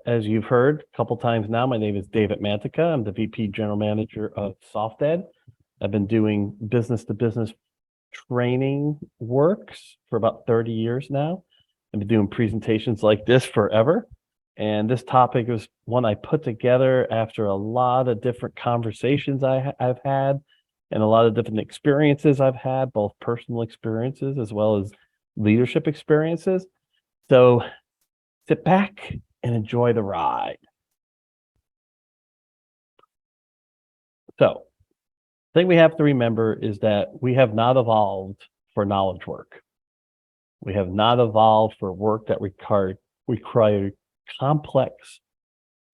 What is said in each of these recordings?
as you've heard a couple times now, my name is David Mantica. I'm the VP General Manager of SoftEd. I've been doing business-to-business training works for about 30 years now. I've been doing presentations like this forever. And this topic is one I put together after a lot of different conversations I've had and a lot of different experiences I've had, both personal experiences as well as leadership experiences. So sit back and enjoy the ride. So the thing we have to remember is that we have not evolved for knowledge work. We have not evolved for work that require complex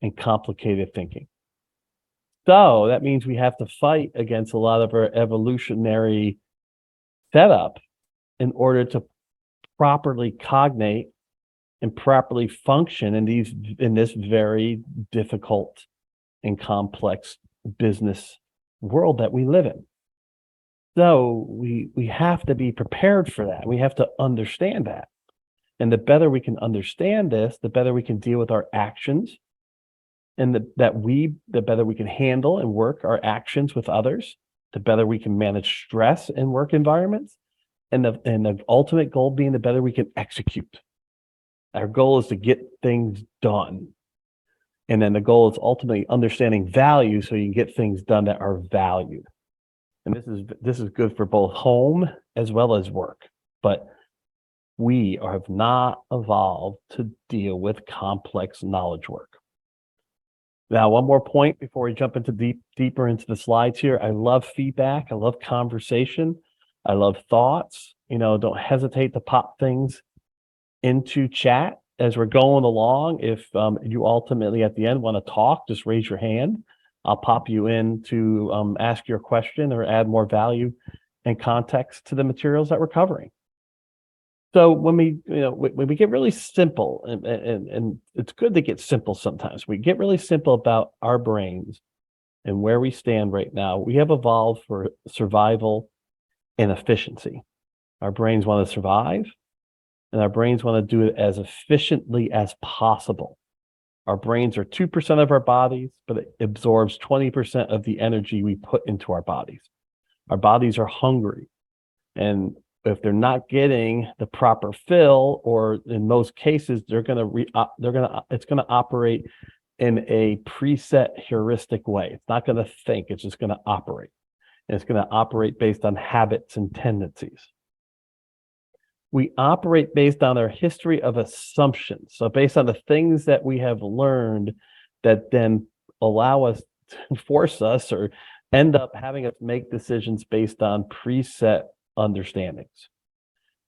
and complicated thinking. So that means we have to fight against a lot of our evolutionary setup in order to properly cognate and properly function in this very difficult and complex business world that we live in. So we have to be prepared for that. We have to understand that. And the better we can understand this, the better we can deal with our actions, and the better we can handle and work our actions with others, the better we can manage stress in work environments, and the ultimate goal being the better we can execute. Our goal is to get things done. And then the goal is ultimately understanding value so you can get things done that are valued. And this is good for both home as well as work. But we have not evolved to deal with complex knowledge work. Now, one more point before we jump into deeper into the slides here. I love feedback. I love conversation. I love thoughts. Don't hesitate to pop things into chat as we're going along. If you ultimately at the end want to talk, just raise your hand. I'll pop you in to ask your question or add more value and context to the materials that we're covering. So when we get really simple, and it's good to get simple sometimes, we get really simple about our brains and where we stand right now. We have evolved for survival and efficiency. Our brains want to survive, and our brains want to do it as efficiently as possible. Our brains are 2% of our bodies, but it absorbs 20% of the energy we put into our bodies. Our bodies are hungry, and if they're not getting the proper fill, or in most cases, it's going to operate in a preset heuristic way. It's not going to think, it's just going to operate. And it's going to operate based on habits and tendencies. We operate based on our history of assumptions. So based on the things that we have learned that then allow us to force us or end up having us make decisions based on preset understandings.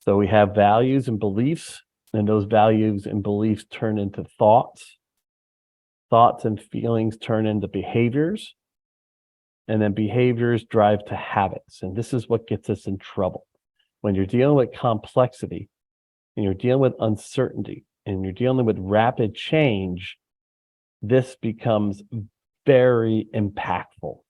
So we have values and beliefs, and those values and beliefs turn into thoughts. Thoughts and feelings turn into behaviors, and then behaviors drive to habits. And this is what gets us in trouble. When you're dealing with complexity, and you're dealing with uncertainty, and you're dealing with rapid change, this becomes very impactful.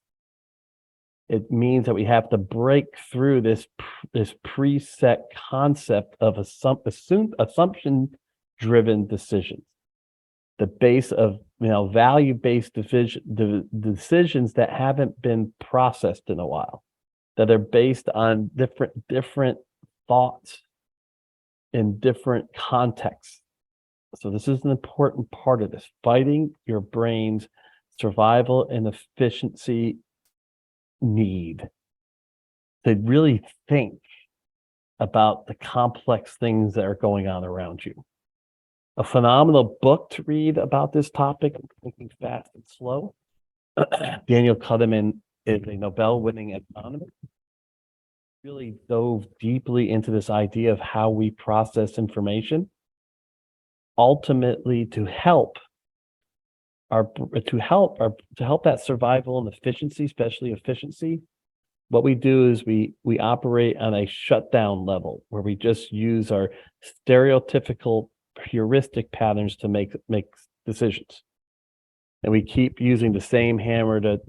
It means that we have to break through this preset concept of assumption-driven decisions. The base of value-based decisions that haven't been processed in a while, that are based on different thoughts in different contexts. So this is an important part of this, fighting your brain's survival and efficiency need to really think about the complex things that are going on around you. A phenomenal book to read about this topic, Thinking Fast and Slow. Daniel Kahneman is a Nobel-winning economist. Really dove deeply into this idea of how we process information, ultimately to help that survival and efficiency, especially efficiency. What we do is we operate on a shutdown level where we just use our stereotypical heuristic patterns to make decisions. And we keep using the same hammer to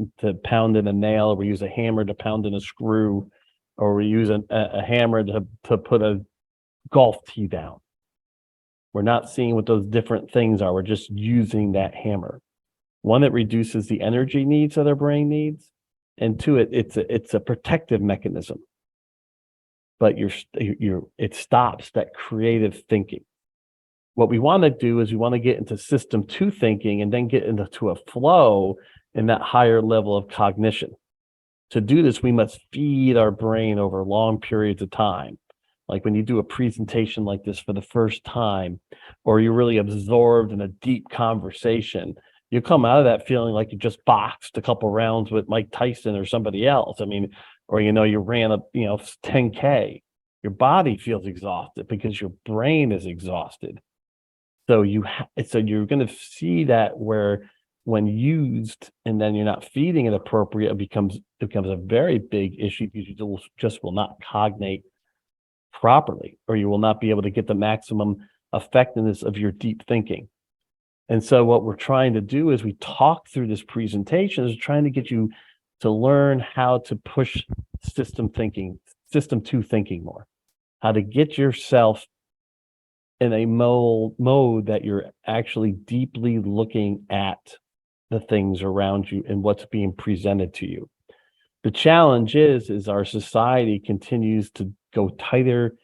pound in a nail, or we use a hammer to pound in a screw, or we use a hammer to put a golf tee down. We're not seeing what those different things are. We're just using that hammer. One, it reduces the energy needs that our brain needs, and two, it's a protective mechanism. But it stops that creative thinking. What we want to do is we want to get into system two thinking and then get into a flow in that higher level of cognition. To do this, we must feed our brain over long periods of time. Like when you do a presentation like this for the first time, or you're really absorbed in a deep conversation, you come out of that feeling like you just boxed a couple rounds with Mike Tyson or somebody else. I mean, or you ran a 10K. Your body feels exhausted because your brain is exhausted. So you're going to see that where when used and then you're not feeding it appropriate, it becomes a very big issue because you just will not cognate properly, or you will not be able to get the maximum effectiveness of your deep thinking. And so what we're trying to do is we talk through this presentation is trying to get you to learn how to push system two thinking more, how to get yourself in a mode that you're actually deeply looking at the things around you and what's being presented to you. The challenge is our society continues to go tighter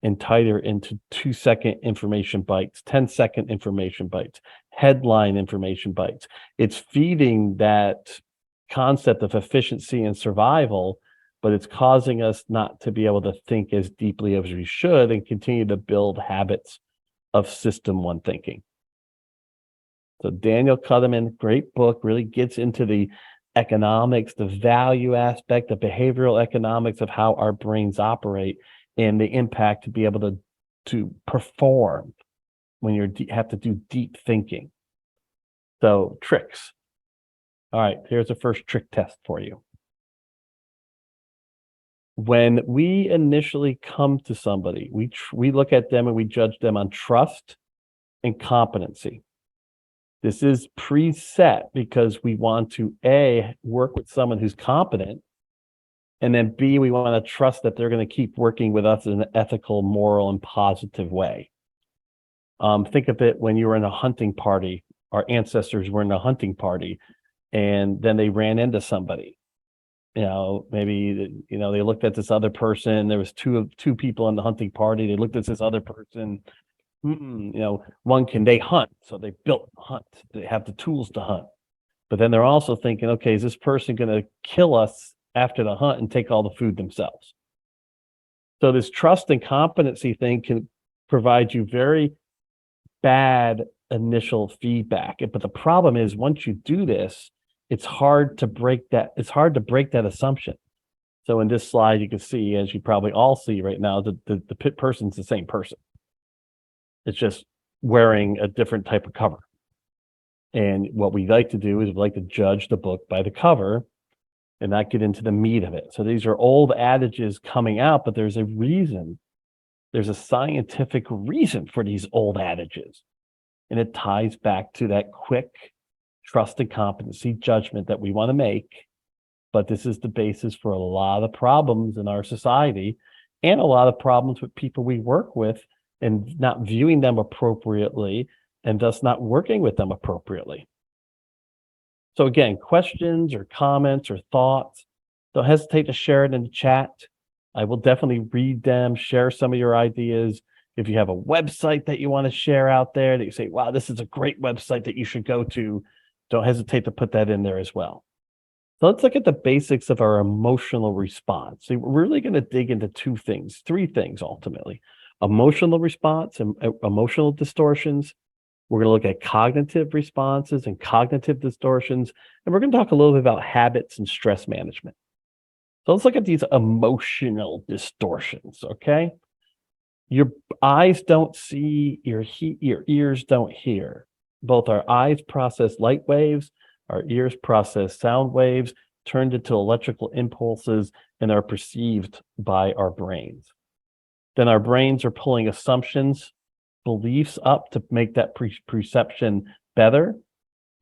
and tighter into 2-second information bites, 10-second information bites, headline information bites. It's feeding that concept of efficiency and survival, but it's causing us not to be able to think as deeply as we should and continue to build habits of system one thinking. So Daniel Kahneman, great book, really gets into the economics, the value aspect, the behavioral economics of how our brains operate and the impact to be able to perform when you have to do deep thinking. So tricks. All right, here's the first trick test for you. When we initially come to somebody, we look at them and we judge them on trust and competency. This is preset because we want to A, work with someone who's competent, and then B, we want to trust that they're going to keep working with us in an ethical, moral, and positive way. Think of it when you were in a hunting party. Our ancestors were in a hunting party, and then they ran into somebody. Maybe they looked at this other person. There was two people in the hunting party. They looked at this other person. They hunt, so they built a hunt. They have the tools to hunt. But then they're also thinking, okay, is this person going to kill us after the hunt and take all the food themselves? So this trust and competency thing can provide you very bad initial feedback. But the problem is once you do this, it's hard to break that. It's hard to break that assumption. So in this slide, you can see, as you probably all see right now, the person's the same person. It's just wearing a different type of cover. And what we like to do is we like to judge the book by the cover and not get into the meat of it. So these are old adages coming out, but there's a reason. There's a scientific reason for these old adages. And it ties back to that quick trust and competency judgment that we want to make. But this is the basis for a lot of problems in our society and a lot of problems with people we work with and not viewing them appropriately and thus not working with them appropriately. So again, questions or comments or thoughts, don't hesitate to share it in the chat. I will definitely read them, share some of your ideas. If you have a website that you want to share out there that you say, wow, this is a great website that you should go to, don't hesitate to put that in there as well. So let's look at the basics of our emotional response. So we're really going to dig into three things ultimately. Emotional response and emotional distortions. We're going to look at cognitive responses and cognitive distortions. And we're going to talk a little bit about habits and stress management. So let's look at these emotional distortions, okay? Your eyes don't see, your ears don't hear. Both our eyes process light waves, our ears process sound waves, turned into electrical impulses, and are perceived by our brains. Then our brains are pulling assumptions, beliefs up to make that perception better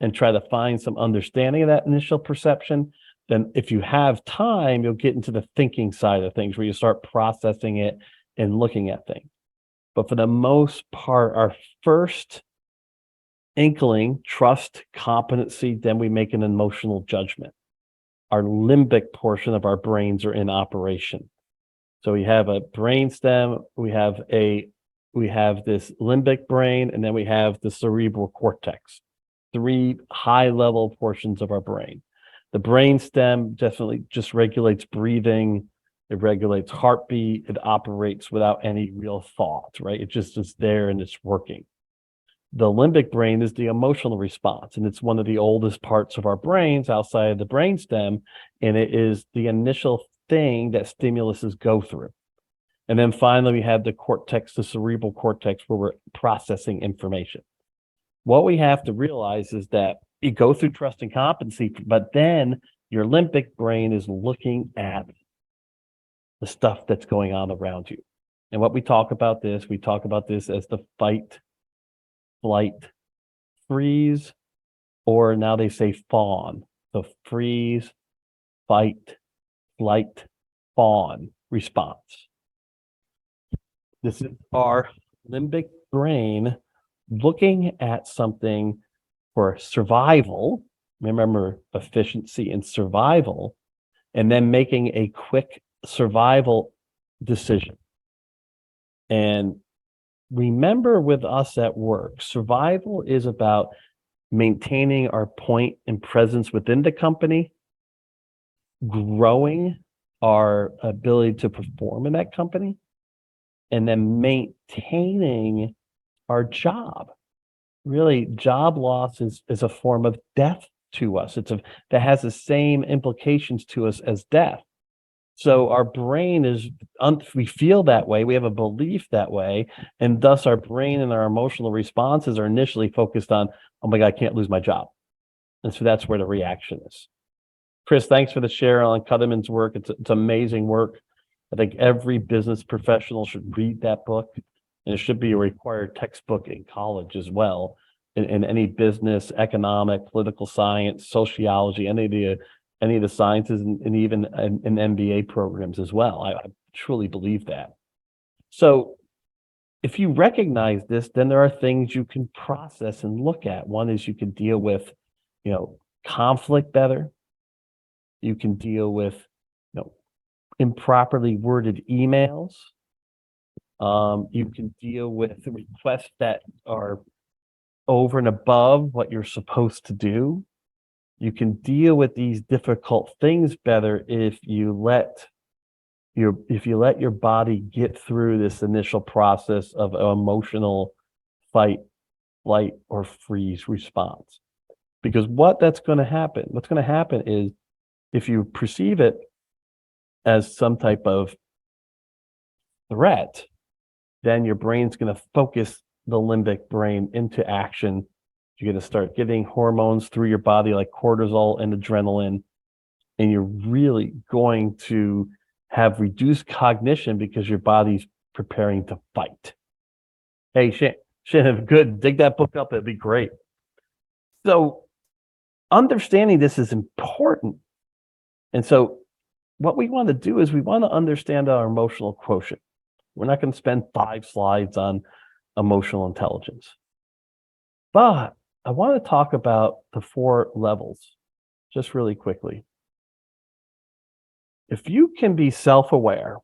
and try to find some understanding of that initial perception. Then if you have time, you'll get into the thinking side of things where you start processing it and looking at things. But for the most part, our first inkling, trust, competency, then we make an emotional judgment. Our limbic portion of our brains are in operation. So we have a brain stem, we have this limbic brain, and then we have the cerebral cortex. 3 high-level portions of our brain. The brain stem definitely just regulates breathing, it regulates heartbeat, it operates without any real thought, right? It just is there and it's working. The limbic brain is the emotional response, and it's one of the oldest parts of our brains outside of the brain stem, and it is the initial thing that stimuluses go through. And then finally, we have the cortex, the cerebral cortex, where we're processing information. What we have to realize is that you go through trust and competency, but then your limbic brain is looking at the stuff that's going on around you. And what we talk about this as the fight, flight, freeze, or now they say fawn. The freeze, fight, flight, fawn response. This is our limbic brain looking at something for survival. Remember, efficiency and survival, and then making a quick survival decision. And remember, with us at work, survival is about maintaining our point and presence within the company, growing our ability to perform in that company, and then maintaining our job. Really, job loss is a form of death to us. That has the same implications to us as death. So our brain is, we feel that way, we have a belief that way, and thus our brain and our emotional responses are initially focused on, oh my God, I can't lose my job. And so that's where the reaction is. Chris, thanks for the share on Cuddeman's work. It's amazing work. I think every business professional should read that book, and it should be a required textbook in college as well, in any business, economic, political science, sociology, any of the sciences, and even in MBA programs as well. I truly believe that. So if you recognize this, then there are things you can process and look at. One is you can deal with, conflict better. You can deal with, improperly worded emails. You can deal with requests that are over and above what you're supposed to do. You can deal with these difficult things better if you let your body get through this initial process of emotional fight, flight, or freeze response. Because what's going to happen is, if you perceive it as some type of threat, then your brain's going to focus the limbic brain into action. You're going to start getting hormones through your body like cortisol and adrenaline, and you're really going to have reduced cognition because your body's preparing to fight. Hey, Shannon, good. Dig that book up. It'd be great. So understanding this is important. And so what we want to do is we want to understand our emotional quotient. We're not going to spend 5 slides on emotional intelligence. But I want to talk about the 4 levels just really quickly. If you can be self-aware,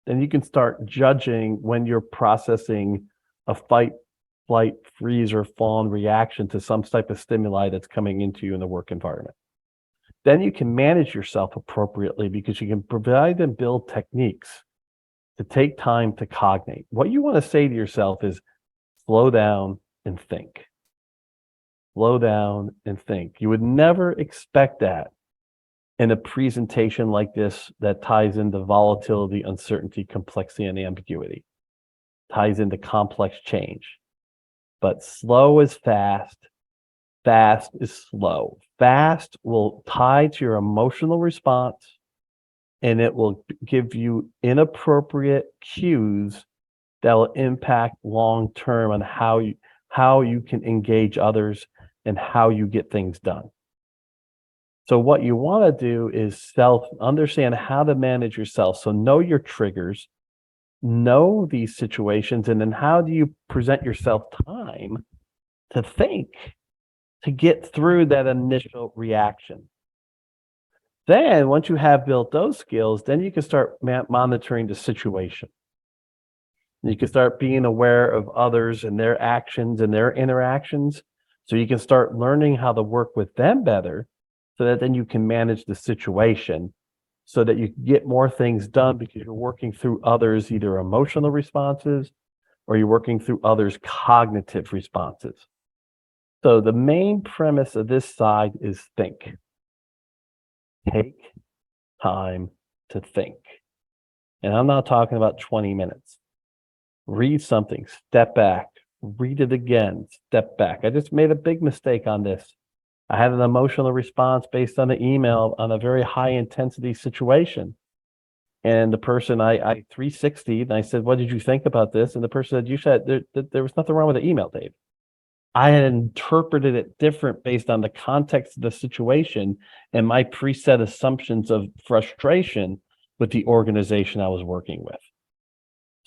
then you can start judging when you're processing a fight, flight, freeze, or fawn reaction to some type of stimuli that's coming into you in the work environment. Then you can manage yourself appropriately because you can provide and build techniques to take time to cognate. What you want to say to yourself is, slow down and think. Slow down and think. You would never expect that in a presentation like this that ties into volatility, uncertainty, complexity, and ambiguity. Ties into complex change. But slow is fast. Fast is slow. Fast will tie to your emotional response, and it will give you inappropriate cues that will impact long-term on how you can engage others and how you get things done. So what you want to do is understand how to manage yourself. So know your triggers, know these situations, and then how do you present yourself time to think, to get through that initial reaction? Then once you have built those skills, then you can start monitoring the situation. You can start being aware of others and their actions and their interactions. So you can start learning how to work with them better so that then you can manage the situation so that you can get more things done because you're working through others' either emotional responses or you're working through others' cognitive responses. So the main premise of this side is think. Take time to think. And I'm not talking about 20 minutes. Read something, step back, read it again, step back. I just made a big mistake on this. I had an emotional response based on an email on a very high intensity situation. And the person I 360 and I said, "What did you think about this?" And the person said, "You said there was nothing wrong with the email, Dave." I had interpreted it different based on the context of the situation and my preset assumptions of frustration with the organization I was working with.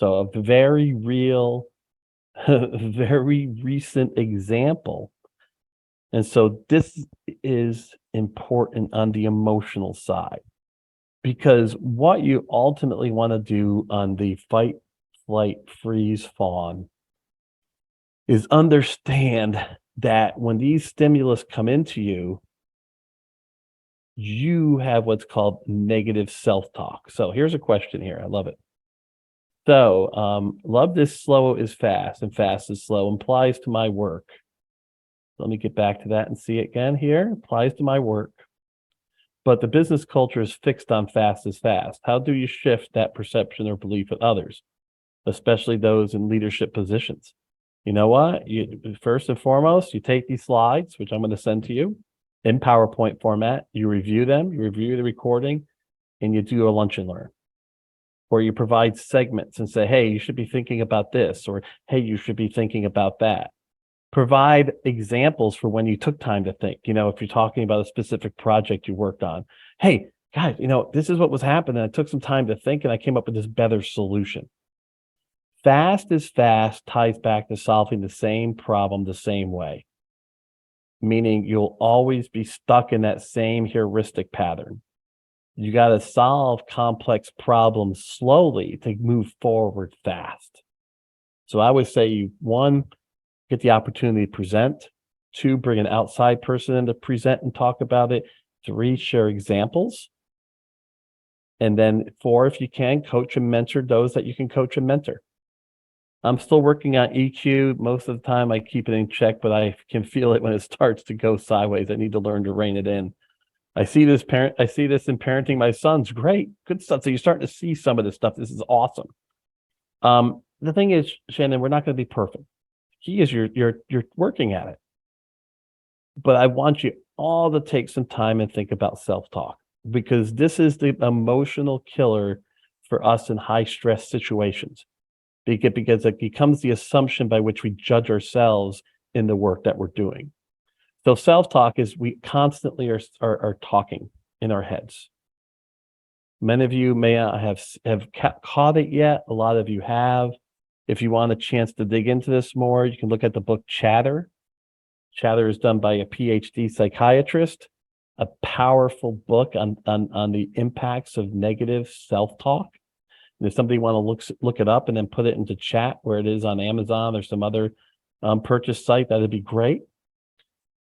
So a very real, very recent example. And so this is important on the emotional side because what you ultimately want to do on the fight, flight, freeze, fawn is understand that when these stimulus come into you, you have what's called negative self-talk. So here's a question here. I love it. So, love is slow is fast, and fast is slow implies to my work. Let me get back to that and see it again here. Applies to my work. But the business culture is fixed on fast is fast. How do you shift that perception or belief with others, especially those in leadership positions? You know what? You first and foremost, you take these slides, which I'm going to send to you in PowerPoint format. You review them, you review the recording, and you do a lunch and learn. Or you provide segments and say, hey, you should be thinking about this, or hey, you should be thinking about that. Provide examples for when you took time to think. You know, if you're talking about a specific project you worked on, hey, guys, you know, this is what was happening. I took some time to think and I came up with this better solution. Fast is fast ties back to solving the same problem the same way, meaning you'll always be stuck in that same heuristic pattern. You got to solve complex problems slowly to move forward fast. So I would say you, one, get the opportunity to present. Two, bring an outside person in to present and talk about it. Three, share examples. And then four, if you can, coach and mentor those that you can coach and mentor. I'm still working on EQ. Most of the time I keep it in check, but I can feel it when it starts to go sideways. I need to learn to rein it in. I see this in parenting my sons. Great, good stuff. So you're starting to see some of this stuff. This is awesome. The thing is, Shannon, we're not going to be perfect. Key is you're working at it. But I want you all to take some time and think about self-talk because this is the emotional killer for us in high stress situations. Because it becomes the assumption by which we judge ourselves in the work that we're doing. So self-talk is we constantly are talking in our heads. Many of you may not have caught it yet. A lot of you have. If you want a chance to dig into this more, you can look at the book Chatter. Chatter is done by a PhD psychiatrist, a powerful book on the impacts of negative self-talk. And if somebody want to look it up and then put it into chat where it is on Amazon or some other purchase site, that'd be great.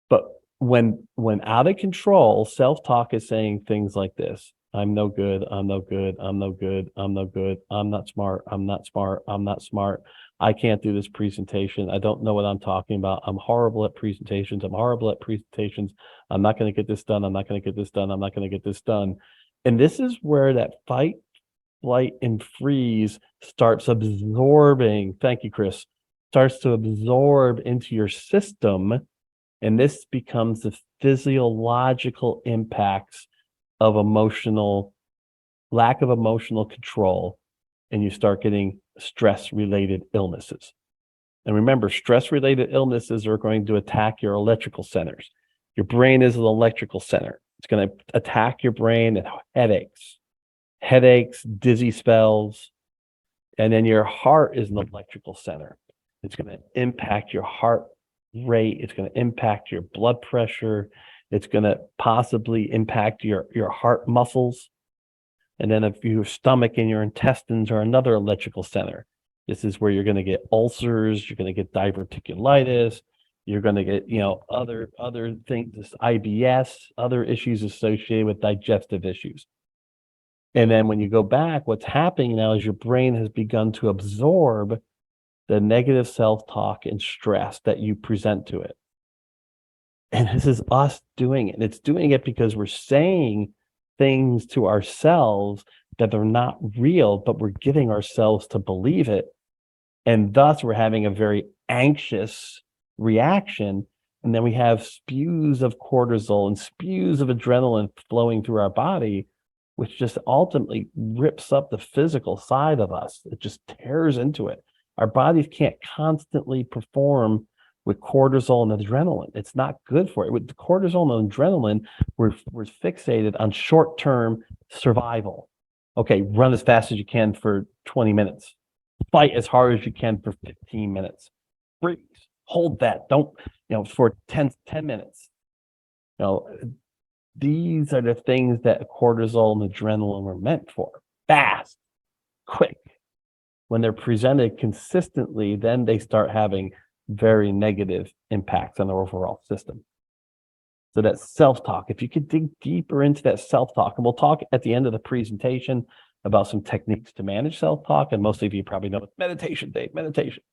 But when out of control, self-talk is saying things like this. I'm no good. I'm no good. I'm no good. I'm no good. I'm not smart. I'm not smart. I'm not smart. I can't do this presentation. I don't know what I'm talking about. I'm horrible at presentations. I'm horrible at presentations. I'm not going to get this done. I'm not going to get this done. I'm not going to get this done. And this is where that fight, flight, and freeze starts absorbing. Thank you, Chris. Starts to absorb into your system. And this becomes the physiological impacts of lack of emotional control. And you start getting stress-related illnesses. And remember, stress-related illnesses are going to attack your electrical centers. Your brain is an electrical center. It's going to attack your brain and headaches, dizzy spells. And then your heart is an electrical center. It's going to impact your heart rate. It's going to impact your blood pressure. It's going to possibly impact your heart muscles. And then if your stomach and your intestines are another electrical center, this is where you're going to get ulcers, you're going to get diverticulitis, you're going to get, other things, IBS, other issues associated with digestive issues. And then when you go back, what's happening now is your brain has begun to absorb the negative self-talk and stress that you present to it. And this is us doing it. And it's doing it because we're saying things to ourselves that are not real, but we're getting ourselves to believe it. And thus we're having a very anxious reaction. And then we have spews of cortisol and spews of adrenaline flowing through our body, which just ultimately rips up the physical side of us. It just tears into it. Our bodies can't constantly perform with cortisol and adrenaline. It's not good for it. With the cortisol and adrenaline, we're fixated on short-term survival. Okay, run as fast as you can for 20 minutes. Fight as hard as you can for 15 minutes. Freeze. Hold that. Don't, for 10 minutes. These are the things that cortisol and adrenaline were meant for. Fast, quick. When they're presented consistently, then they start having very negative impacts on the overall system. So that self-talk, if you could dig deeper into that self-talk, and we'll talk at the end of the presentation about some techniques to manage self-talk, and most of you probably know it's meditation, Dave, meditation.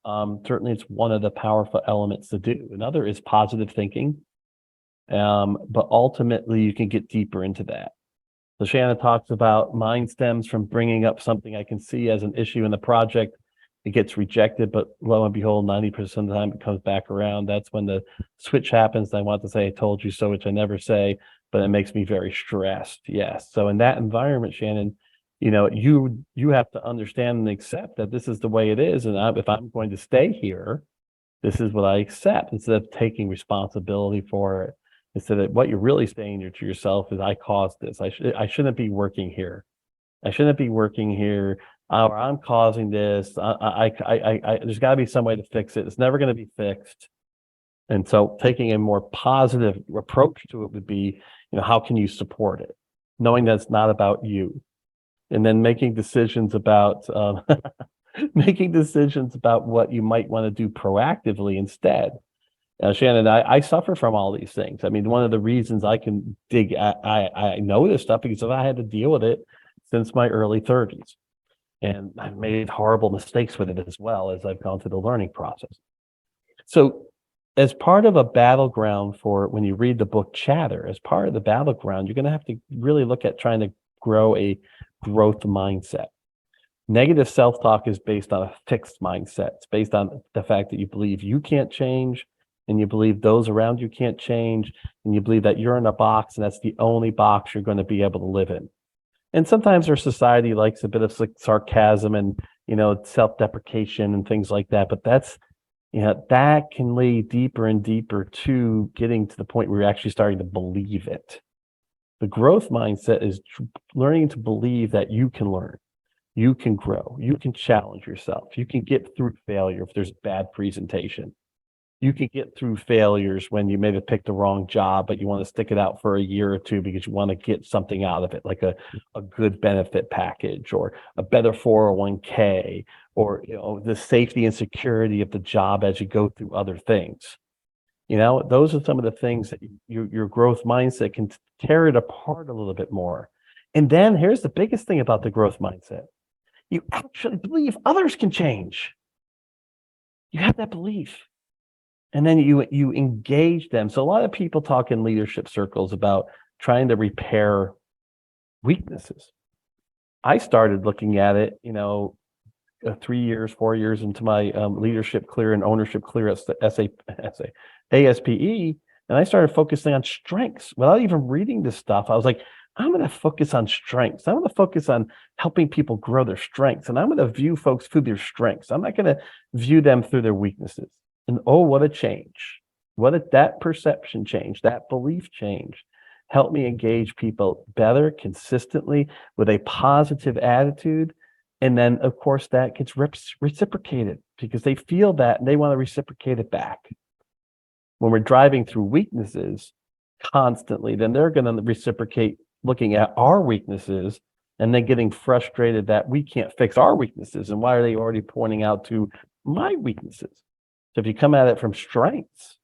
Certainly it's one of the powerful elements to do. Another is positive thinking, but ultimately you can get deeper into that. So Shannon talks about mind stems from bringing up something I can see as an issue in the project. It gets rejected, but lo and behold, 90% of the time it comes back around. That's when the switch happens. I want to say, I told you so, which I never say, but it makes me very stressed. Yes. So in that environment, Shannon, you have to understand and accept that this is the way it is. And if I'm going to stay here, this is what I accept, instead of taking responsibility for it. Instead of what you're really saying to yourself is, I caused this. I shouldn't be working here. I shouldn't be working here. Or I'm causing this. There's got to be some way to fix it. It's never going to be fixed. And so taking a more positive approach to it would be, how can you support it? Knowing that it's not about you. And then making decisions about what you might want to do proactively instead. Shannon, I suffer from all these things. I mean, one of the reasons I can I know this stuff because I had to deal with it since my early 30s. And I've made horrible mistakes with it as well as I've gone through the learning process. So as part of a battleground for when you read the book Chatter, as part of the battleground, you're going to have to really look at trying to grow a growth mindset. Negative self-talk is based on a fixed mindset. It's based on the fact that you believe you can't change, and you believe those around you can't change, and you believe that you're in a box and that's the only box you're going to be able to live in. And sometimes our society likes a bit of sarcasm and, self-deprecation and things like that. But that's, that can lead deeper and deeper to getting to the point where you're actually starting to believe it. The growth mindset is learning to believe that you can learn, you can grow, you can challenge yourself, you can get through failure if there's bad presentation. You can get through failures when you maybe picked the wrong job, but you want to stick it out for a year or two because you want to get something out of it, like a good benefit package or a better 401k, or the safety and security of the job as you go through other things. Those are some of the things that your growth mindset can tear it apart a little bit more. And then here's the biggest thing about the growth mindset. You actually believe others can change. You have that belief. And then you engage them. So a lot of people talk in leadership circles about trying to repair weaknesses. I started looking at it, 3 years, 4 years into my leadership clear and ownership clear at ASPE, and I started focusing on strengths without even reading this stuff. I was like, I'm going to focus on strengths. I'm going to focus on helping people grow their strengths, and I'm going to view folks through their strengths. I'm not going to view them through their weaknesses. And oh, what a change. That perception change, that belief change helped me engage people better, consistently, with a positive attitude. And then, of course, that gets reciprocated because they feel that and they want to reciprocate it back. When we're driving through weaknesses constantly, then they're going to reciprocate looking at our weaknesses and then getting frustrated that we can't fix our weaknesses. And why are they already pointing out to my weaknesses? So if you come at it from strengths,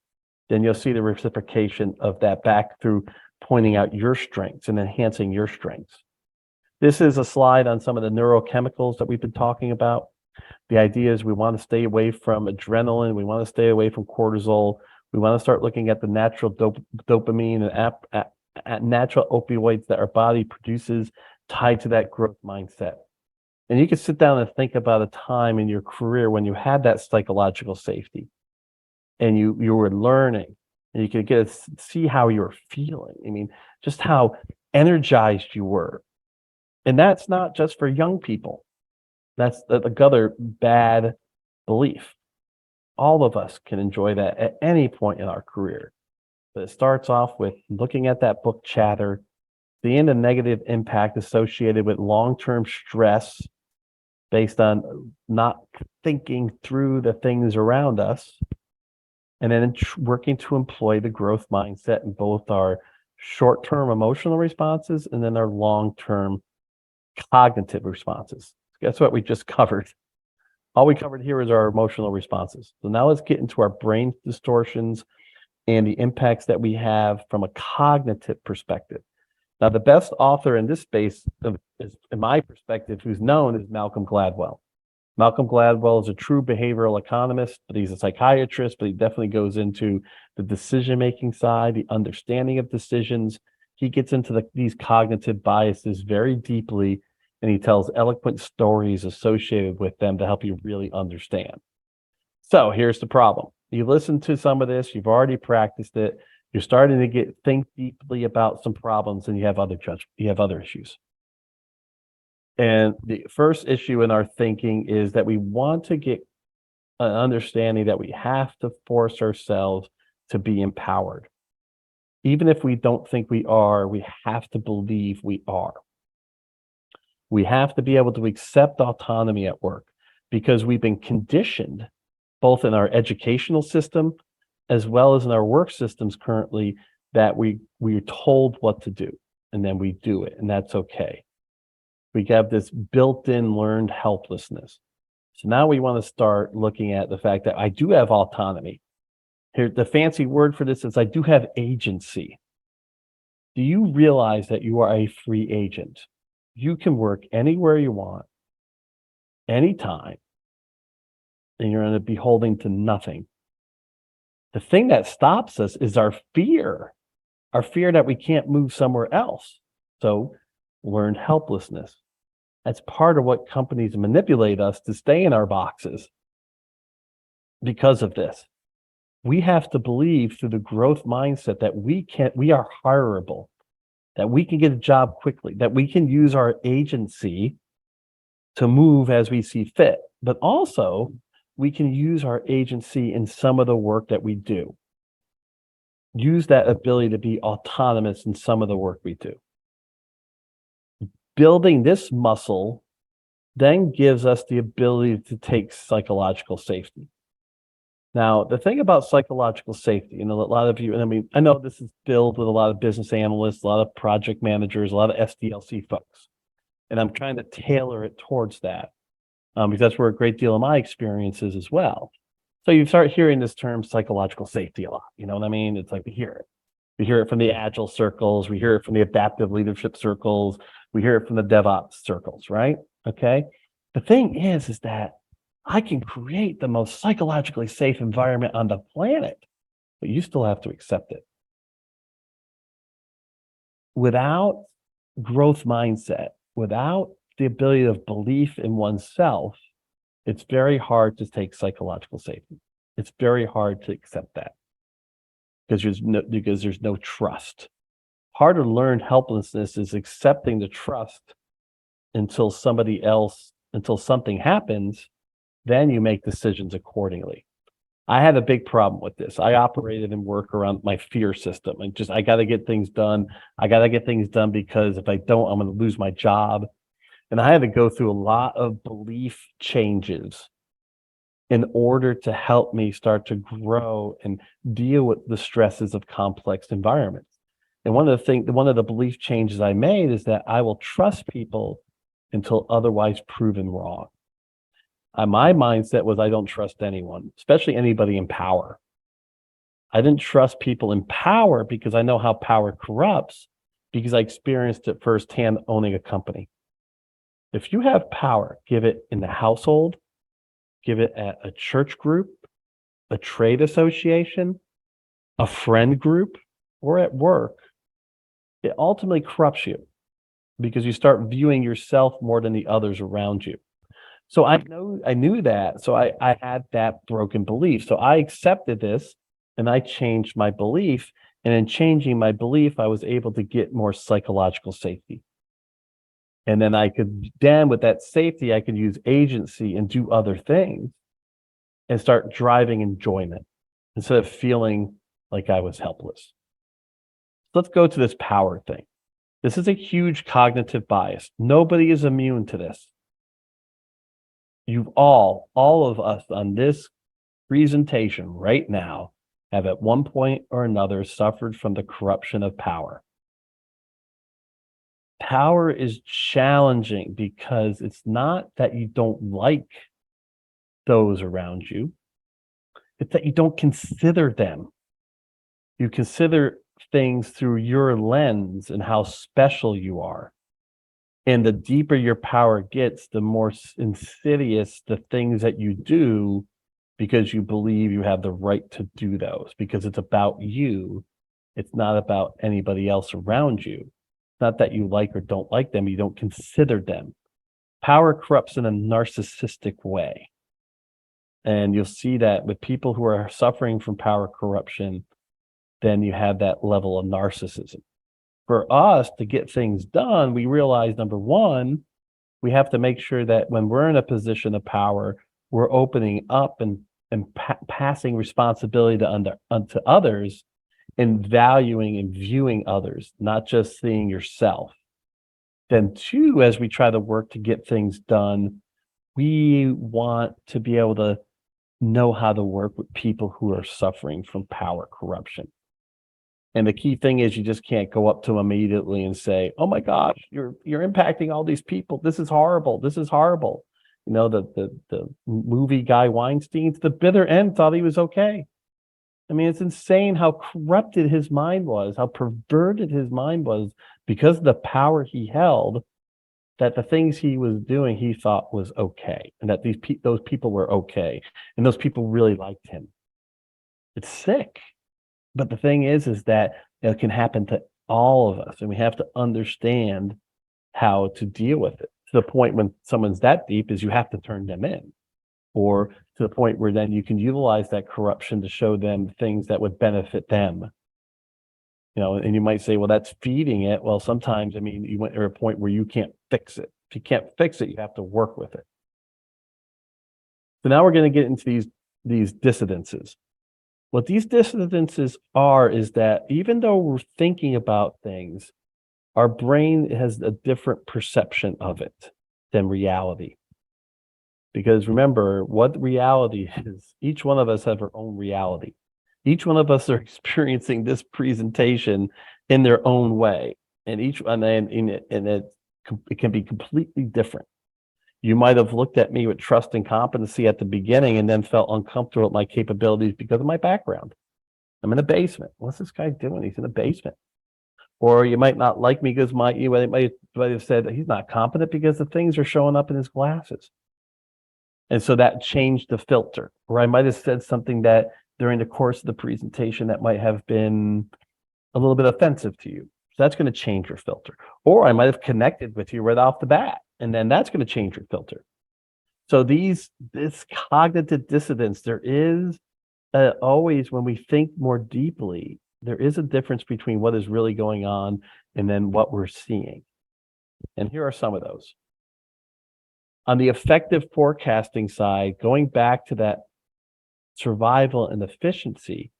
then you'll see the reciprocation of that back through pointing out your strengths and enhancing your strengths. This is a slide on some of the neurochemicals that we've been talking about. The idea is we want to stay away from adrenaline. We want to stay away from cortisol. We want to start looking at the natural dopamine and natural opioids that our body produces tied to that growth mindset. And you can sit down and think about a time in your career when you had that psychological safety and you were learning and you could see how you were feeling. I mean, just how energized you were. And that's not just for young people. That's the other bad belief. All of us can enjoy that at any point in our career. But it starts off with looking at that book chatter, seeing the negative impact associated with long-term stress based on not thinking through the things around us, and then working to employ the growth mindset in both our short-term emotional responses and then our long-term cognitive responses. Guess what we just covered? All we covered here is our emotional responses. So now let's get into our brain distortions and the impacts that we have from a cognitive perspective. Now, the best author in this space, is, in my perspective, who's known is Malcolm Gladwell. Malcolm Gladwell is a true behavioral economist, but he's a psychiatrist, but he definitely goes into the decision-making side, the understanding of decisions. He gets into these cognitive biases very deeply, and he tells eloquent stories associated with them to help you really understand. So here's the problem. You listen to some of this, you've already practiced it, you're starting to think deeply about some problems, and you have other issues. And the first issue in our thinking is that we want to get an understanding that we have to force ourselves to be empowered. Even if we don't think we are, we have to believe we are. We have to be able to accept autonomy at work because we've been conditioned both in our educational system as well as in our work systems currently that we're told what to do and then we do it, and that's okay. We have this built-in learned helplessness. So now we want to start looking at the fact that I do have autonomy. Here, the fancy word for this is I do have agency. Do you realize that you are a free agent? You can work anywhere you want, anytime, and you're going to be beholden to nothing. The thing that stops us is our fear that we can't move somewhere else. So learned helplessness. That's part of what companies manipulate us to stay in our boxes because of this. We have to believe through the growth mindset that we are hireable, that we can get a job quickly, that we can use our agency to move as we see fit, but also we can use our agency in some of the work that we do. Use that ability to be autonomous in some of the work we do. Building this muscle then gives us the ability to take psychological safety. Now, the thing about psychological safety, a lot of you, and I mean, I know this is filled with a lot of business analysts, a lot of project managers, a lot of SDLC folks, and I'm trying to tailor it towards that because that's where a great deal of my experience is as well. So you start hearing this term psychological safety a lot, you know what I mean? It's like we hear it. We hear it from the agile circles. We hear it from the adaptive leadership circles. We hear it from the DevOps circles, right? Okay. The thing is that I can create the most psychologically safe environment on the planet, but you still have to accept it. Without growth mindset, without the ability of belief in oneself, it's very hard to take psychological safety. It's very hard to accept that because there's no trust. Part of learned helplessness is accepting the trust until something happens, then you make decisions accordingly. I had a big problem with this. I operated and work around my fear system and I got to get things done. I got to get things done because if I don't, I'm going to lose my job. And I had to go through a lot of belief changes in order to help me start to grow and deal with the stresses of complex environments. And one of the belief changes I made is that I will trust people until otherwise proven wrong. My mindset was I don't trust anyone, especially anybody in power. I didn't trust people in power because I know how power corrupts, because I experienced it firsthand owning a company. If you have power, give it in the household, give it at a church group, a trade association, a friend group, or at work, it ultimately corrupts you because you start viewing yourself more than the others around you. So I knew that. So I had that broken belief. So I accepted this and I changed my belief. And in changing my belief, I was able to get more psychological safety. And then with that safety, I could use agency and do other things and start driving enjoyment instead of feeling like I was helpless. Let's go to this power thing. This is a huge cognitive bias. Nobody is immune to this. All of us on this presentation right now have at one point or another suffered from the corruption of power. Power is challenging because it's not that you don't like those around you. It's that you don't consider them. You consider things through your lens and how special you are. And the deeper your power gets, the more insidious the things that you do because you believe you have the right to do those, because it's about you. It's not about anybody else around you. It's not that you like or don't like them. You don't consider them. Power corrupts in a narcissistic way. And you'll see that with people who are suffering from power corruption, then you have that level of narcissism. For us to get things done, we realize, number one, we have to make sure that when we're in a position of power, we're opening up and passing responsibility unto others, and valuing and viewing others, not just seeing yourself. Then two, as we try to work to get things done, we want to be able to know how to work with people who are suffering from power corruption. And the key thing is you just can't go up to them immediately and say, "Oh my gosh, you're impacting all these people. This is horrible. This is horrible." You know, the movie guy Weinstein, to the bitter end, thought he was okay. I mean, it's insane how corrupted his mind was, how perverted his mind was because of the power he held, that the things he was doing, he thought was okay, and that those people were okay, and those people really liked him. It's sick. But the thing is that it can happen to all of us, and we have to understand how to deal with it, to the point when someone's that deep is you have to turn them in, or to the point where then you can utilize that corruption to show them things that would benefit them. You know, and you might say, well, that's feeding it. Well, sometimes, I mean, you went to a point where you can't fix it. If you can't fix it, you have to work with it. So now we're going to get into these dissidences. What these dissidences are is that even though we're thinking about things, our brain has a different perception of it than reality. Because remember, what reality is, each one of us have our own reality. Each one of us are experiencing this presentation in their own way. And it can be completely different. You might have looked at me with trust and competency at the beginning and then felt uncomfortable with my capabilities because of my background. I'm in a basement. What's this guy doing? He's in a basement. Or you might not like me because you might have said that he's not competent because the things are showing up in his glasses. And so that changed the filter. Or I might have said something that during the course of the presentation that might have been a little bit offensive to you. So that's going to change your filter. Or I might have connected with you right off the bat, and then that's going to change your filter. So this cognitive dissonance, there is always, when we think more deeply, there is a difference between what is really going on and then what we're seeing. And here are some of those. On the effective forecasting side, going back to that survival and efficiency,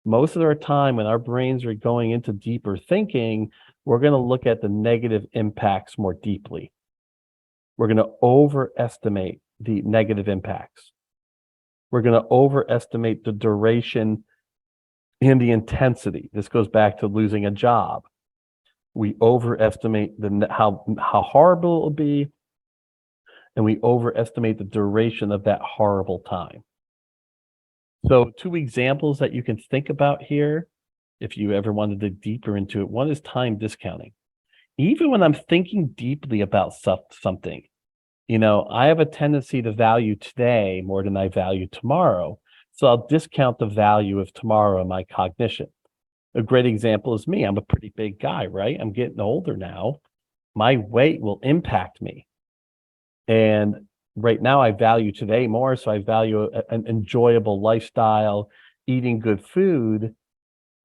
most of our time when our brains are going into deeper thinking, we're going to look at the negative impacts more deeply. We're going to overestimate the negative impacts. We're going to overestimate the duration and the intensity. This goes back to losing a job. We overestimate how horrible it will be, and we overestimate the duration of that horrible time. So 2 examples that you can think about here, if you ever want to dig deeper into it. One is time discounting. Even when I'm thinking deeply about something, I have a tendency to value today more than I value tomorrow. So I'll discount the value of tomorrow in my cognition. A great example is me. I'm a pretty big guy, right? I'm getting older now. My weight will impact me. And right now I value today more. So I value an enjoyable lifestyle, eating good food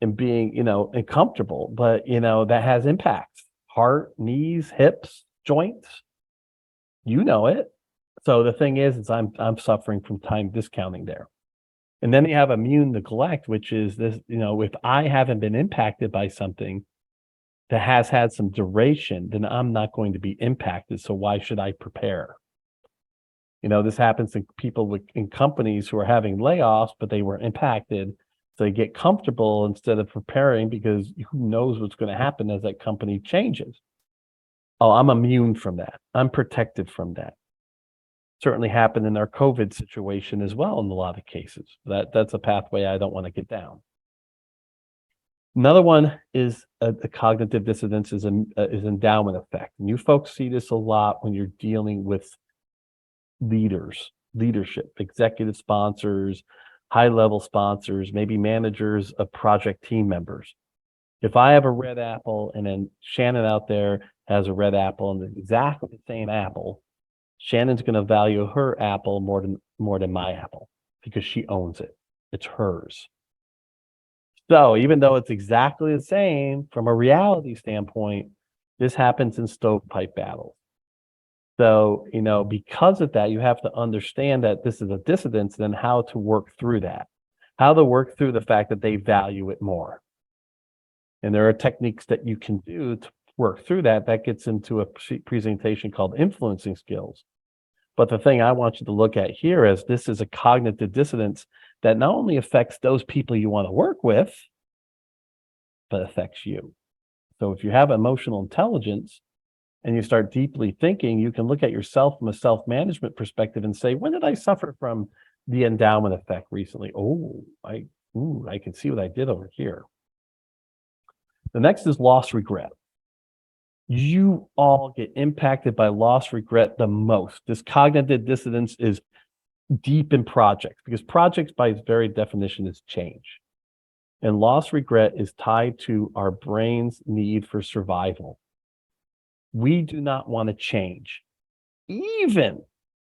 and being, and comfortable. But, that has impacts: heart, knees, hips, joints. You know it. So the thing is I'm suffering from time discounting there. And then you have immune neglect, which is this, if I haven't been impacted by something that has had some duration, then I'm not going to be impacted. So why should I prepare? This happens to people in companies who are having layoffs, but they were impacted. So they get comfortable instead of preparing, because who knows what's going to happen as that company changes. Oh, I'm immune from that. I'm protected from that. Certainly happened in our COVID situation as well in a lot of cases. That's a pathway I don't want to get down. Another one is the cognitive dissonance is endowment effect. And you folks see this a lot when you're dealing with leadership, executive sponsors, high-level sponsors, maybe managers of project team members. If I have a red apple and then Shannon out there has a red apple and exactly the same apple, Shannon's going to value her apple more than my apple because she owns it. It's hers. So even though it's exactly the same from a reality standpoint, this happens in stovepipe battles. So, because of that, you have to understand that this is a dissonance, then how to work through that, how to work through the fact that they value it more. And there are techniques that you can do to work through that. That gets into a presentation called influencing skills. But the thing I want you to look at here is this is a cognitive dissonance that not only affects those people you want to work with, but affects you. So if you have emotional intelligence and you start deeply thinking, you can look at yourself from a self-management perspective and say, when did I suffer from the endowment effect recently? I can see what I did over here. The next is loss regret. You all get impacted by loss regret the most. This cognitive dissonance is deep in projects, because projects by its very definition is change. And loss regret is tied to our brain's need for survival. We do not want to change, even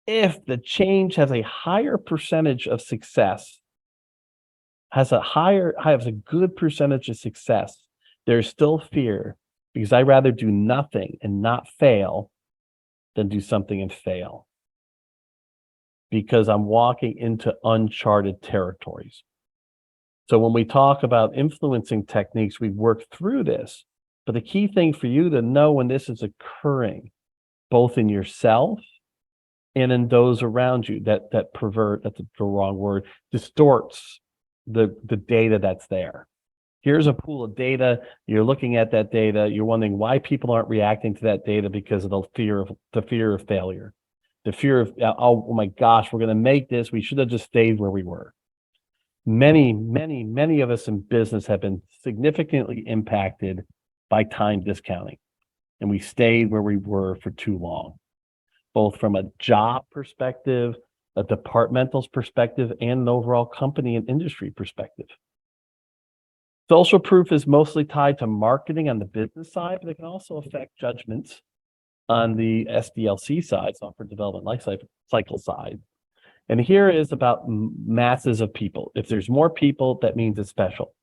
if the change has a higher percentage of success, has a good percentage of success. There's still fear, because I'd rather do nothing and not fail than do something and fail, because I'm walking into uncharted territories. So when we talk about influencing techniques, we work through this. But the key thing for you to know when this is occurring, both in yourself and in those around you, that's the wrong word, distorts the data that's there. Here's a pool of data. You're looking at that data. You're wondering why people aren't reacting to that data, because of the fear of failure, the fear of, oh my gosh, we're going to make this. We should have just stayed where we were. Many of us in business have been significantly impacted by time discounting, and we stayed where we were for too long, both from a job perspective, a departmental perspective, and an overall company and industry perspective. Social proof is mostly tied to marketing on the business side, but it can also affect judgments on the SDLC side, software development life cycle side. And here is about masses of people. If there's more people, that means it's special.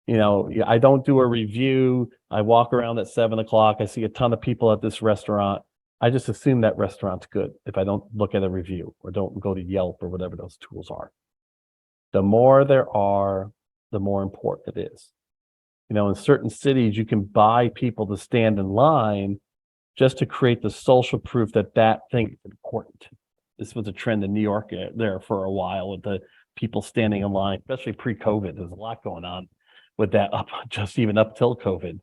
I don't do a review. I walk around at 7:00. I see a ton of people at this restaurant. I just assume that restaurant's good if I don't look at a review or don't go to Yelp or whatever those tools are. The more there are, the more important it is. In certain cities, you can buy people to stand in line just to create the social proof that that thing is important. This was a trend in New York there for a while with the people standing in line, especially pre-COVID. There's a lot going on with that up just even up till COVID.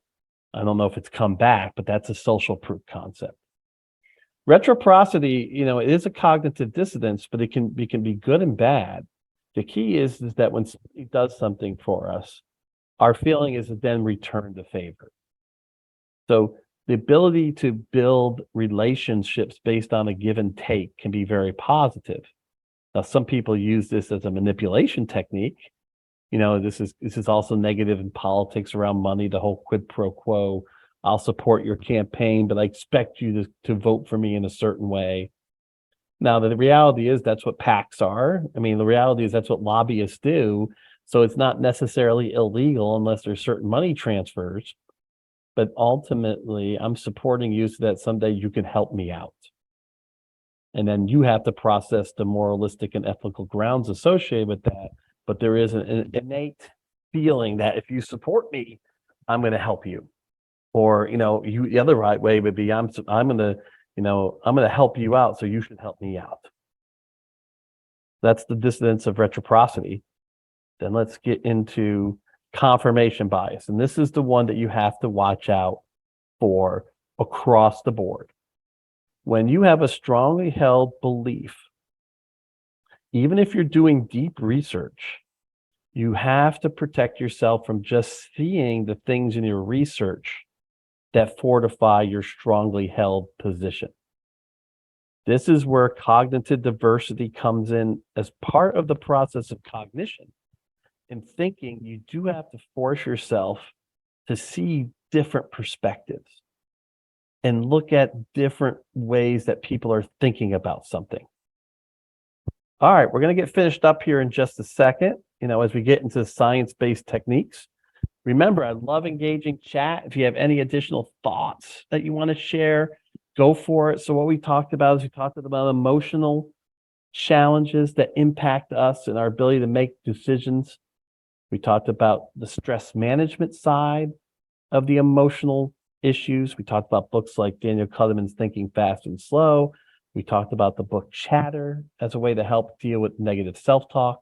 I don't know if it's come back, but that's a social proof concept. Reciprocity, it is a cognitive dissonance, but it can be good and bad. The key is that when somebody does something for us, our feeling is to then return the favor. So the ability to build relationships based on a give and take can be very positive. Now, some people use this as a manipulation technique. This is also negative in politics around money, the whole quid pro quo. I'll support your campaign, but I expect you to vote for me in a certain way. Now, the reality is that's what PACs are. I mean, the reality is that's what lobbyists do. So it's not necessarily illegal unless there's certain money transfers. But ultimately, I'm supporting you so that someday you can help me out. And then you have to process the moralistic and ethical grounds associated with that. But there is an innate feeling that if you support me, I'm going to help you. Or, the other right way would be I'm going to help you out, so you should help me out. That's the dissonance of reciprocity. Then let's get into confirmation bias. And this is the one that you have to watch out for across the board. When you have a strongly held belief, even if you're doing deep research, you have to protect yourself from just seeing the things in your research that fortify your strongly held position. This is where cognitive diversity comes in as part of the process of cognition. In thinking, you do have to force yourself to see different perspectives and look at different ways that people are thinking about something. All right, we're going to get finished up here in just a second, as we get into science-based techniques. Remember, I love engaging chat. If you have any additional thoughts that you want to share, go for it. So what we talked about is we talked about emotional challenges that impact us and our ability to make decisions. We talked about the stress management side of the emotional issues. We talked about books like Daniel Kahneman's Thinking Fast and Slow. We talked about the book Chatter as a way to help deal with negative self-talk.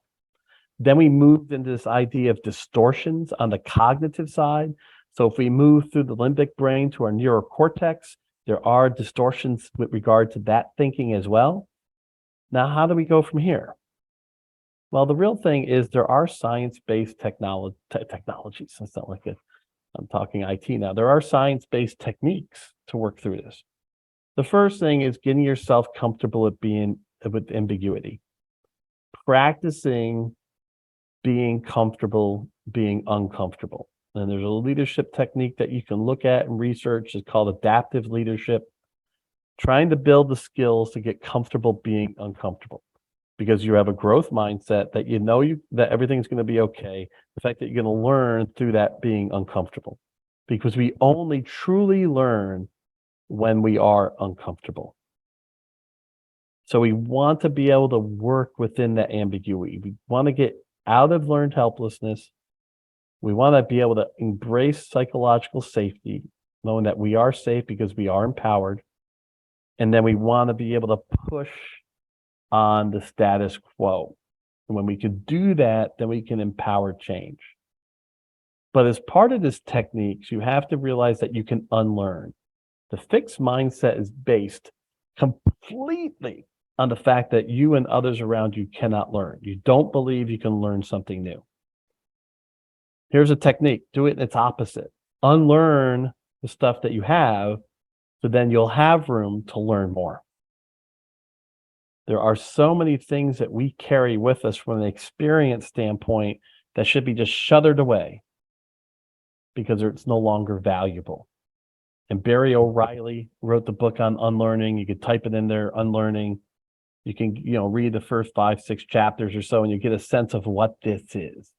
Then we moved into this idea of distortions on the cognitive side. So if we move through the limbic brain to our neurocortex, there are distortions with regard to that thinking as well. Now, how do we go from here? Well, the real thing is there are science-based technologies. It's not like I'm talking IT now. There are science-based techniques to work through this. The first thing is getting yourself comfortable with ambiguity. Practicing being comfortable, being uncomfortable. And there's a leadership technique that you can look at and research. It's called adaptive leadership. Trying to build the skills to get comfortable being uncomfortable, because you have a growth mindset that that everything's going to be okay. The fact that you're going to learn through that being uncomfortable, because we only truly learn when we are uncomfortable. So we want to be able to work within that ambiguity. We want to get out of learned helplessness. We want to be able to embrace psychological safety, knowing that we are safe because we are empowered. And then we want to be able to push on the status quo. And when we can do that, then we can empower change. But as part of this techniques, you have to realize that you can unlearn. The fixed mindset is based completely on the fact that you and others around you cannot learn. You don't believe you can learn something new. Here's a technique. Do it in its opposite. Unlearn the stuff that you have, so then you'll have room to learn more. There are so many things that we carry with us from an experience standpoint that should be just shuttered away because it's no longer valuable. And Barry O'Reilly wrote the book on unlearning. You could type it in there, unlearning. You can, read the first 5-6 chapters or so, and you get a sense of what this is.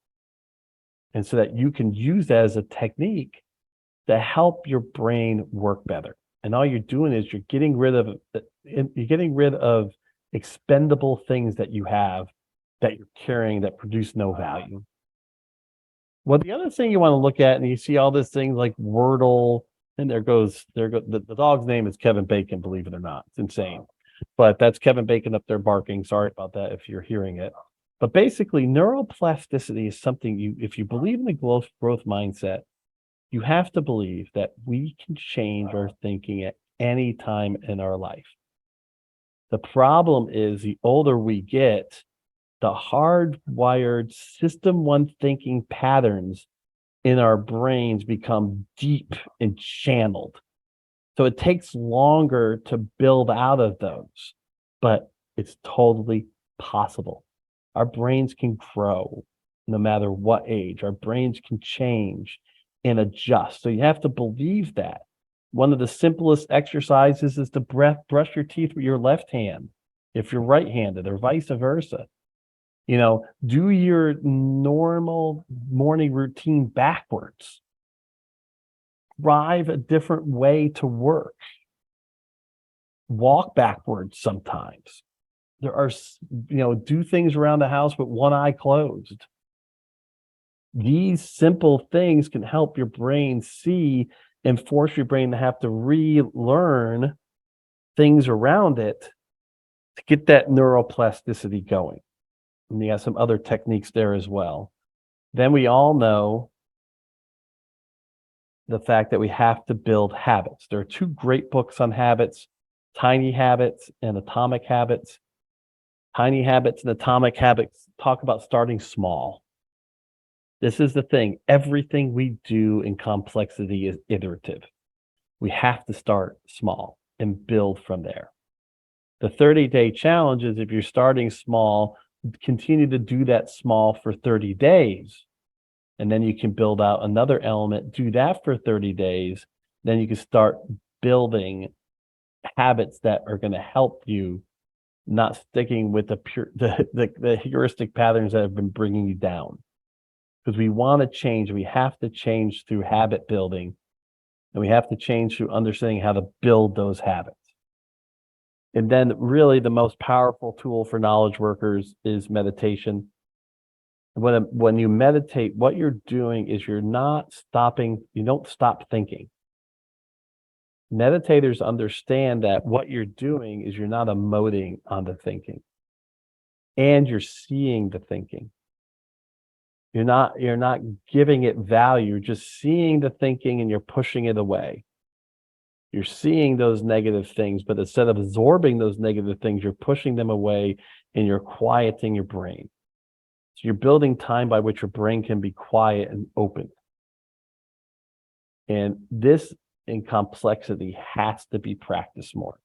And so that you can use that as a technique to help your brain work better. And all you're doing is you're getting rid of expendable things that you have that you're carrying that produce no value. Well, the other thing you want to look at, and you see all these things like Wordle And the dog's name is Kevin Bacon, believe it or not. It's insane. But that's Kevin Bacon up there barking. Sorry about that if you're hearing it. But basically, neuroplasticity is something if you believe in the growth mindset, you have to believe that we can change our thinking at any time in our life. The problem is the older we get, the hardwired system one thinking patterns in our brains become deep and channeled. So it takes longer to build out of those, but it's totally possible. Our brains can grow no matter what age. Our brains can change and adjust. So you have to believe that. One of the simplest exercises is to brush your teeth with your left hand if you're right-handed, or vice versa. Do your normal morning routine backwards. Drive a different way to work. Walk backwards sometimes. There are, do things around the house with one eye closed. These simple things can help your brain see and force your brain to have to relearn things around it to get that neuroplasticity going. And you have some other techniques there as well. Then we all know the fact that we have to build habits. There are two great books on habits, Tiny Habits and Atomic Habits. Tiny Habits and Atomic Habits talk about starting small. This is the thing. Everything we do in complexity is iterative. We have to start small and build from there. The 30-day challenge is, if you're starting small, continue to do that small for 30 days. And then you can build out another element, do that for 30 days. Then you can start building habits that are going to help you, not sticking with the heuristic patterns that have been bringing you down. Because we want to change. We have to change through habit building, and we have to change through understanding how to build those habits. And then really the most powerful tool for knowledge workers is meditation. When you meditate, what you're doing is you're not stopping, you don't stop thinking. Meditators understand that what you're doing is you're not emoting on the thinking, and you're seeing the thinking. You're not giving it value, you're just seeing the thinking and you're pushing it away. You're seeing those negative things, but instead of absorbing those negative things, you're pushing them away and you're quieting your brain. So you're building time by which your brain can be quiet and open. And this in complexity has to be practiced more.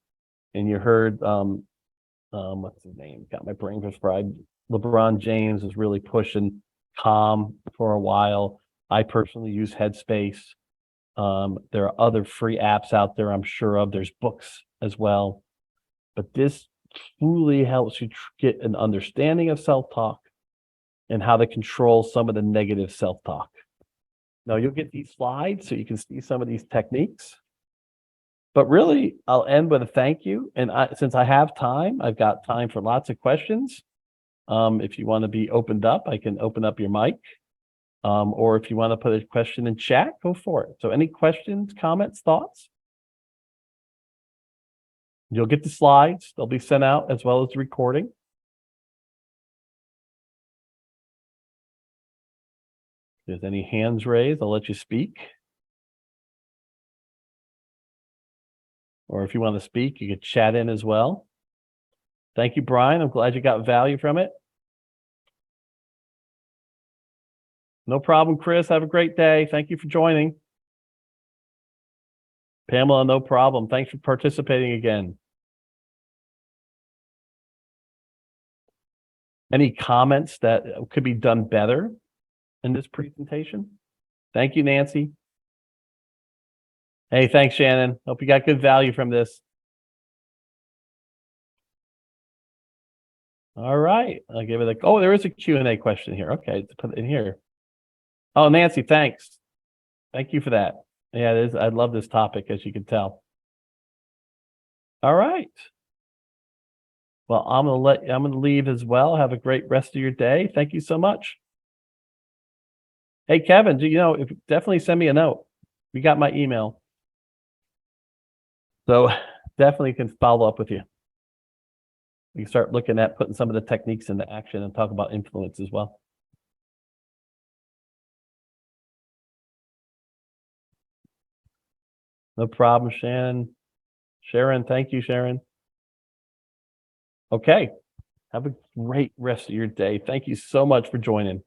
And you heard, what's his name? Got my brain fried. LeBron James is really pushing Calm for a while. I personally use Headspace. There are other free apps out there, I'm sure of. There's books as well. But this truly helps you get an understanding of self-talk and how to control some of the negative self-talk. Now, you'll get these slides so you can see some of these techniques. But really, I'll end with a thank you. And since I have time, I've got time for lots of questions. If you want to be opened up, I can open up your mic. Or if you want to put a question in chat, go for it. So any questions, comments, thoughts? You'll get the slides. They'll be sent out as well as the recording. If there's any hands raised, I'll let you speak. Or if you want to speak, you can chat in as well. Thank you, Brian. I'm glad you got value from it. No problem, Chris. Have a great day. Thank you for joining. Pamela, no problem. Thanks for participating again. Any comments that could be done better in this presentation? Thank you, Nancy. Hey, thanks, Shannon. Hope you got good value from this. All right. I'll give it oh, there is a Q&A question here. Okay, let's put it in here. Oh, Nancy, thanks. Thank you for that. Yeah, it is. I love this topic, as you can tell. All right. Well, I'm gonna leave as well. Have a great rest of your day. Thank you so much. Hey, Kevin, definitely send me a note. You got my email. So definitely can follow up with you. We can start looking at putting some of the techniques into action and talk about influence as well. No problem, Shannon. Sharon, thank you, Sharon. Okay. Have a great rest of your day. Thank you so much for joining.